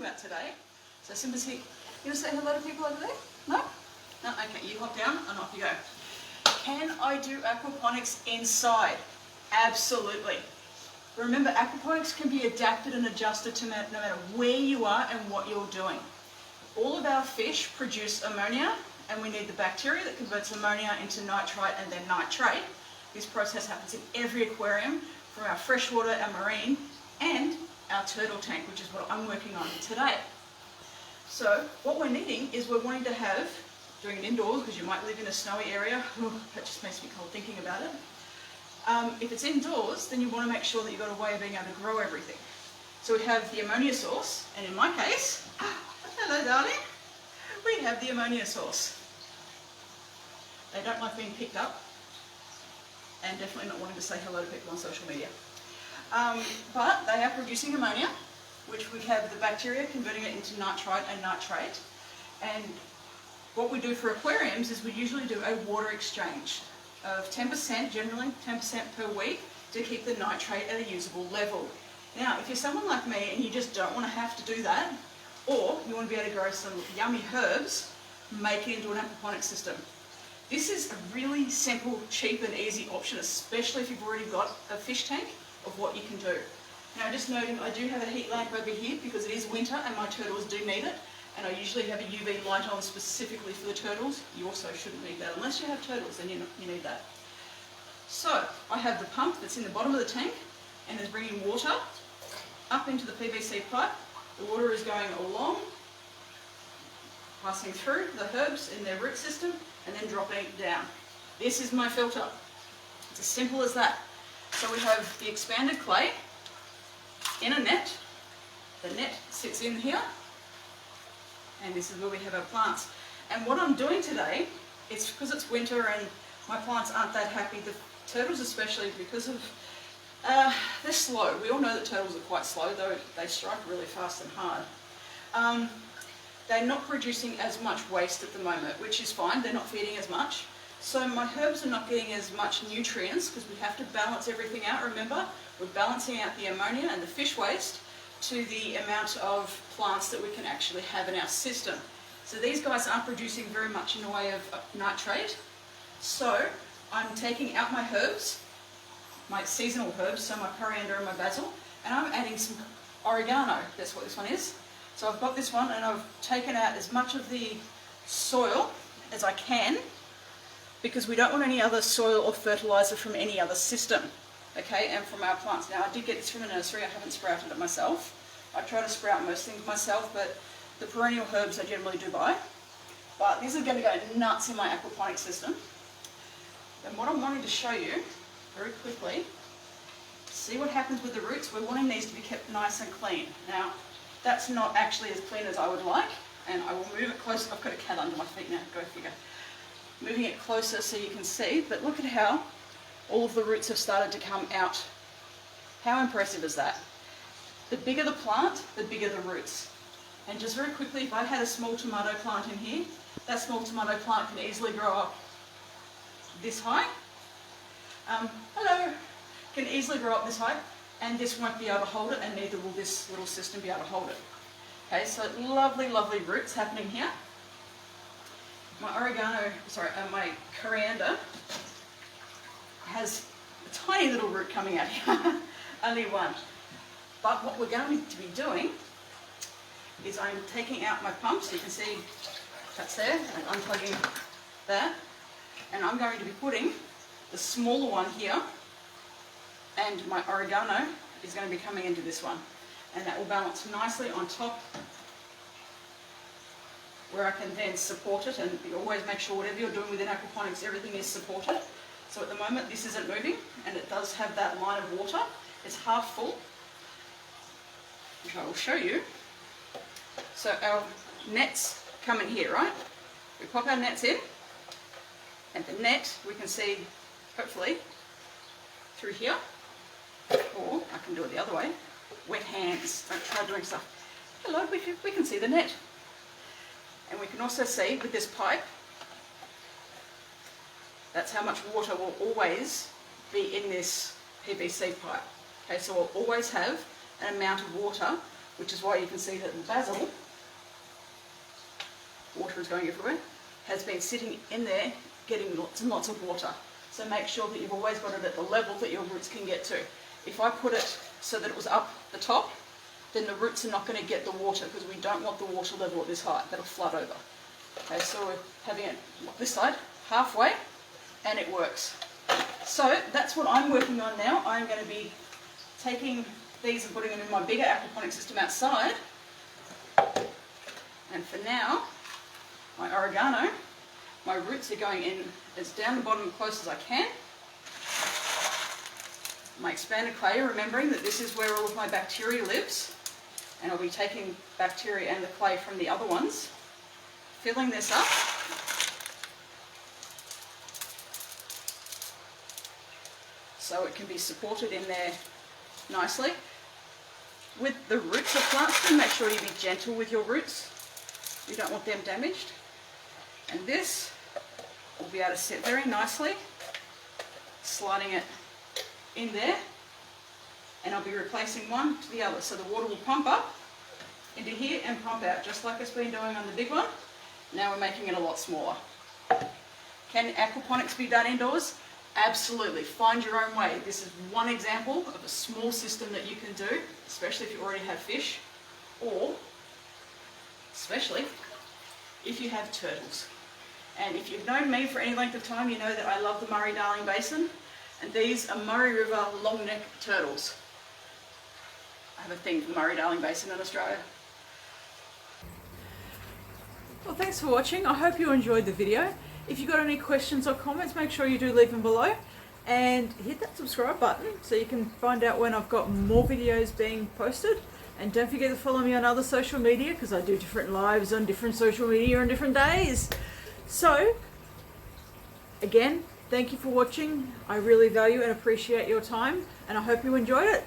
about today. So Simba's here. You want to say hello to people over there? No? No? Okay, you hop down and off you go. Can I do aquaponics inside? Absolutely. Remember, aquaponics can be adapted and adjusted to no matter where you are and what you're doing. All of our fish produce ammonia, and we need the bacteria that converts ammonia into nitrite and then nitrate. This process happens in every aquarium, from our freshwater, our marine, and our turtle tank, which is what I'm working on today. So what we're needing is we're wanting to have, doing it indoors because you might live in a snowy area, that just makes me cold thinking about it. If it's indoors, then you want to make sure that you've got a way of being able to grow everything. So we have the ammonia source, and in my case, hello darling, we have the ammonia source. They don't like being picked up, and definitely not wanting to say hello to people on social media. But they are producing ammonia, which we have the bacteria converting it into nitrite and nitrate. And what we do for aquariums is we usually do a water exchange of 10%, generally 10% per week, to keep the nitrate at a usable level. Now, if you're someone like me and you just don't want to have to do that, or you want to be able to grow some yummy herbs, make it into an aquaponics system. This is a really simple, cheap and easy option, especially if you've already got a fish tank, of what you can do. Now, just noting, I do have a heat lamp over here because it is winter and my turtles do need it, and I usually have a UV light on specifically for the turtles. You also shouldn't need that unless you have turtles, then you need that. So I have the pump that's in the bottom of the tank and is bringing water up into the PVC pipe. The water is going along, passing through the herbs in their root system and then dropping it down. This is my filter. It's as simple as that. So we have the expanded clay in a net. The net sits in here, and this is where we have our plants. And what I'm doing today, it's because it's winter and my plants aren't that happy, the turtles especially, because of, they're slow. We all know that turtles are quite slow, though they strike really fast and hard. They're not producing as much waste at the moment, which is fine. They're not feeding as much. So my herbs are not getting as much nutrients because we have to balance everything out. Remember, we're balancing out the ammonia and the fish waste to the amount of plants that we can actually have in our system. So these guys aren't producing very much in the way of nitrate. So I'm taking out my herbs, my seasonal herbs, so my coriander and my basil, and I'm adding some oregano. That's what this one is. So I've got this one and I've taken out as much of the soil as I can, because we don't want any other soil or fertiliser from any other system, okay, and from our plants. Now, I did get this from a nursery. I haven't sprouted it myself. I try to sprout most things myself, but the perennial herbs I generally do buy. But these are going to go nuts in my aquaponics system. And what I'm wanting to show you very quickly, see what happens with the roots. We're wanting these to be kept nice and clean. Now, that's not actually as clean as I would like, and I will move it close. I've got a cat under my feet now, go figure. Moving it closer so you can see, but look at how all of the roots have started to come out. How impressive is that? The bigger the plant, the bigger the roots. And just very quickly, if I had a small tomato plant in here, that small tomato plant can easily grow up this high. Can easily grow up this high, and this won't be able to hold it, and neither will this little system be able to hold it. Okay, so lovely, lovely roots happening here. My coriander has a tiny little root coming out here, only one. But what we're going to be doing is I'm taking out my pump, so you can see that's there, and unplugging that, and I'm going to be putting the smaller one here, and my oregano is going to be coming into this one, and that will balance nicely on top, where I can then support it. And you always make sure whatever you're doing within aquaponics, everything is supported. So at the moment this isn't moving, and it does have that line of water. It's half full, which I will show you. So our nets come in here, right? We pop our nets in, and the net we can see, hopefully, through here, or I can do it the other way. Wet hands, don't try doing stuff. Hello, we can see the net. And we can also see with this pipe, that's how much water will always be in this PVC pipe. Okay, so we'll always have an amount of water which is why you can see that the basil, water is going everywhere, has been sitting in there getting lots and lots of water. So make sure that you've always got it at the level that your roots can get to. If I put it so that it was up the top, then the roots are not going to get the water, because we don't want the water level at this height. That'll flood over. Okay, so we're having it this side, halfway, and it works. So that's what I'm working on now. I'm going to be taking these and putting them in my bigger aquaponic system outside. And for now, my oregano, my roots are going in as down the bottom close as I can. My expanded clay, remembering that this is where all of my bacteria lives, and I'll be taking bacteria and the clay from the other ones, filling this up. So it can be supported in there nicely. With the roots of plants, make sure you be gentle with your roots. You don't want them damaged. And this will be able to sit very nicely, sliding it in there, and I'll be replacing one to the other. So the water will pump up into here and pump out, just like it's been doing on the big one. Now we're making it a lot smaller. Can aquaponics be done indoors? Absolutely. Find your own way. This is one example of a small system that you can do, especially if you already have fish, or especially if you have turtles. And if you've known me for any length of time, you know that I love the Murray-Darling Basin, and these are Murray River long-neck turtles. I have a thing for the Murray-Darling Basin in Australia. Well, thanks for watching. I hope you enjoyed the video. If you've got any questions or comments, make sure you do leave them below, and hit that subscribe button so you can find out when I've got more videos being posted. And don't forget to follow me on other social media, because I do different lives on different social media on different days. So, again, thank you for watching. I really value and appreciate your time, and I hope you enjoyed it.